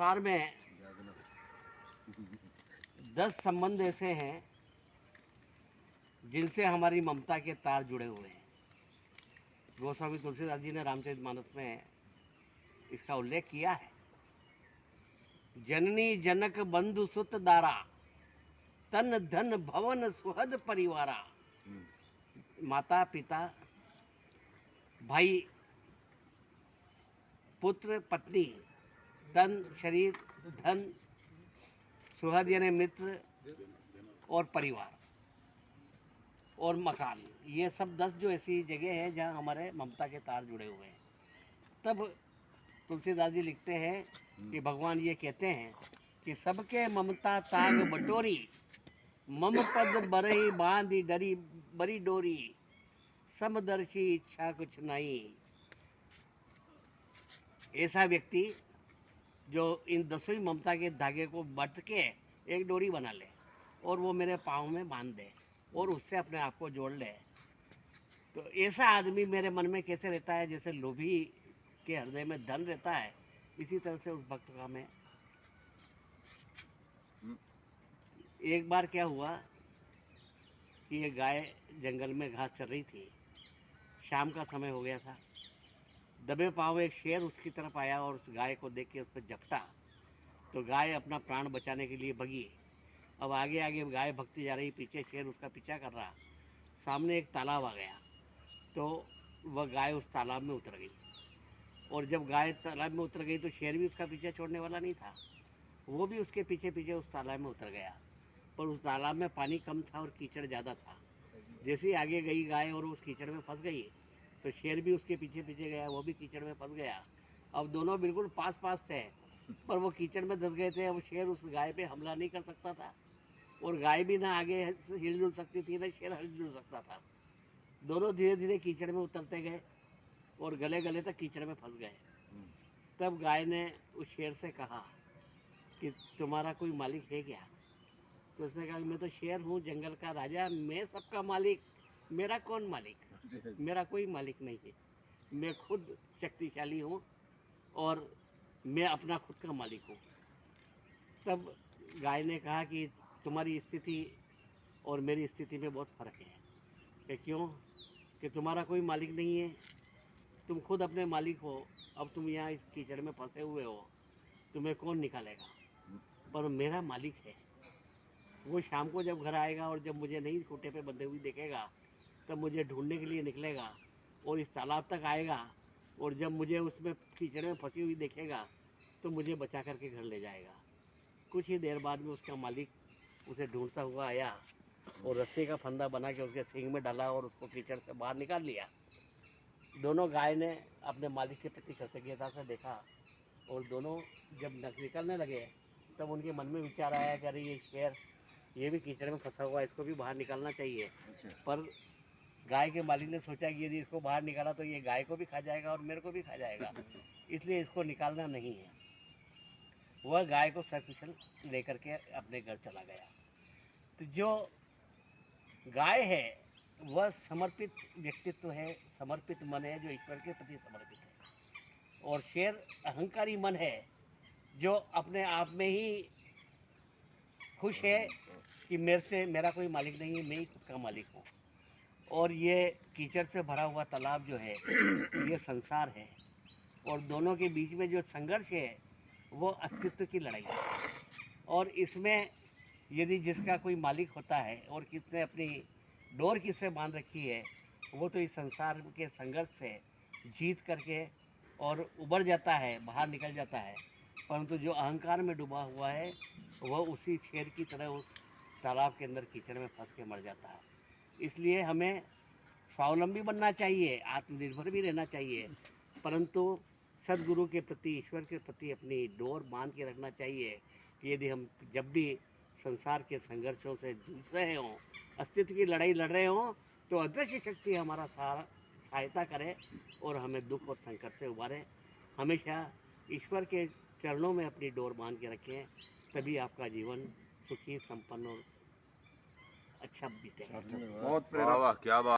संसार में 10 संबंध ऐसे हैं जिनसे हमारी ममता के तार जुड़े हुए हैं। गोस्वामी तुलसीदास जी ने रामचरितमानस में इसका उल्लेख किया है। जननी जनक बंधु सुत दारा, तन धन भवन सुहद परिवारा। माता पिता भाई पुत्र पत्नी, तन शरीर धन, सुहद यानी मित्र और परिवार और मकान, ये सब 10 जो ऐसी जगह है जहाँ हमारे ममता के तार जुड़े हुए हैं। तब तुलसीदास जी लिखते हैं कि भगवान ये कहते हैं कि सबके ममता ताग बटोरी, मम पद बरही बांधी डरी बरी डोरी, समदर्शी इच्छा कुछ नहीं। ऐसा व्यक्ति जो इन 10वीं ममता के धागे को बट के एक डोरी बना ले और वो मेरे पाँव में बांध दे और उससे अपने आप को जोड़ ले, तो ऐसा आदमी मेरे मन में कैसे रहता है? जैसे लोभी के हृदय में धन रहता है, इसी तरह से उस भक्त का मैं। एक बार क्या हुआ कि ये गाय जंगल में घास चर रही थी, शाम का समय हो गया था। दबे पाँव एक शेर उसकी तरफ आया और उस गाय को देख के उस पर झपटा, तो गाय अपना प्राण बचाने के लिए भगी। अब आगे आगे गाय भगती जा रही, पीछे शेर उसका पीछा कर रहा। सामने एक तालाब आ गया, तो वह गाय उस तालाब में उतर गई। और जब गाय तालाब में उतर गई तो शेर भी उसका पीछा छोड़ने वाला नहीं था, वो भी उसके पीछे पीछे उस तालाब में उतर गया। पर उस तालाब में पानी कम था और कीचड़ ज़्यादा था। जैसे ही आगे गई गाय और उस कीचड़ में फंस गई, तो शेर भी उसके पीछे पीछे गया, वो भी कीचड़ में फंस गया। अब दोनों बिल्कुल पास पास थे, पर वो कीचड़ में धंस गए थे। अब शेर उस गाय पे हमला नहीं कर सकता था और गाय भी ना आगे हिलजुल सकती थी, ना शेर हिलजुल सकता था। दोनों धीरे धीरे कीचड़ में उतरते गए और गले गले तक कीचड़ में फंस गए। तब गाय ने उस शेर से कहा कि तुम्हारा कोई मालिक है क्या? तो उसने कहा मैं तो शेर हूँ, जंगल का राजा, मैं सबका मालिक, मेरा कौन मालिक? मेरा कोई मालिक नहीं है, मैं खुद शक्तिशाली हूँ और मैं अपना खुद का मालिक हूँ। तब गाय ने कहा कि तुम्हारी स्थिति और मेरी स्थिति में बहुत फ़र्क है। कि क्यों? कि तुम्हारा कोई मालिक नहीं है, तुम खुद अपने मालिक हो। अब तुम यहाँ इस कीचड़ में फंसे हुए हो, तुम्हें कौन निकालेगा? पर मेरा मालिक है, वो शाम को जब घर आएगा और जब मुझे नहीं खूंटे पे बंधे हुई देखेगा, तब मुझे ढूंढने के लिए निकलेगा और इस तालाब तक आएगा, और जब मुझे उसमें कीचड़ में फंसी हुई देखेगा तो मुझे बचा करके घर ले जाएगा। कुछ ही देर बाद में उसका मालिक उसे ढूंढता हुआ आया और रस्सी का फंदा बना के उसके सींग में डाला और उसको कीचड़ से बाहर निकाल लिया। दोनों गाय ने अपने मालिक के प्रति कृतज्ञता से देखा और दोनों जब निकलने लगे तब उनके मन में विचार आया कि अरे ये शेर, ये भी कीचड़ में फंसा हुआ है, इसको भी बाहर निकालना चाहिए। पर गाय के मालिक ने सोचा कि यदि इसको बाहर निकाला तो ये गाय को भी खा जाएगा और मेरे को भी खा जाएगा, इसलिए इसको निकालना नहीं है। वह गाय को सकुशल लेकर के अपने घर चला गया। तो जो गाय है वह समर्पित व्यक्तित्व है, समर्पित मन है, जो ईश्वर के प्रति समर्पित है। और शेर अहंकारी मन है, जो अपने आप में ही खुश है कि मेरा कोई मालिक नहीं है, मैं ही खुद का मालिक हूँ। और ये कीचड़ से भरा हुआ तालाब जो है ये संसार है, और दोनों के बीच में जो संघर्ष है वो अस्तित्व की लड़ाई है। और इसमें यदि जिसका कोई मालिक होता है और किसने अपनी डोर किससे बांध रखी है, वो तो इस संसार के संघर्ष से जीत करके और उबर जाता है, बाहर निकल जाता है। परंतु जो अहंकार में डूबा हुआ है वह उसी शेर की तरह उस तालाब के अंदर कीचड़ में फंस के मर जाता है। इसलिए हमें स्वावलंबी बनना चाहिए, आत्मनिर्भर भी रहना चाहिए, परंतु सद्गुरु के प्रति, ईश्वर के प्रति अपनी डोर बांध के रखना चाहिए कि यदि हम जब भी संसार के संघर्षों से जूझ रहे हों, अस्तित्व की लड़ाई लड़ रहे हों, तो अदृश्य शक्ति हमारा सहायता करे और हमें दुख और संकट से उबारे। हमेशा ईश्वर के चरणों में अपनी डोर बांध के रखें, तभी आपका जीवन सुखी, संपन्न और अच्छा बीतेगा। बहुत प्रेरक। क्या बात।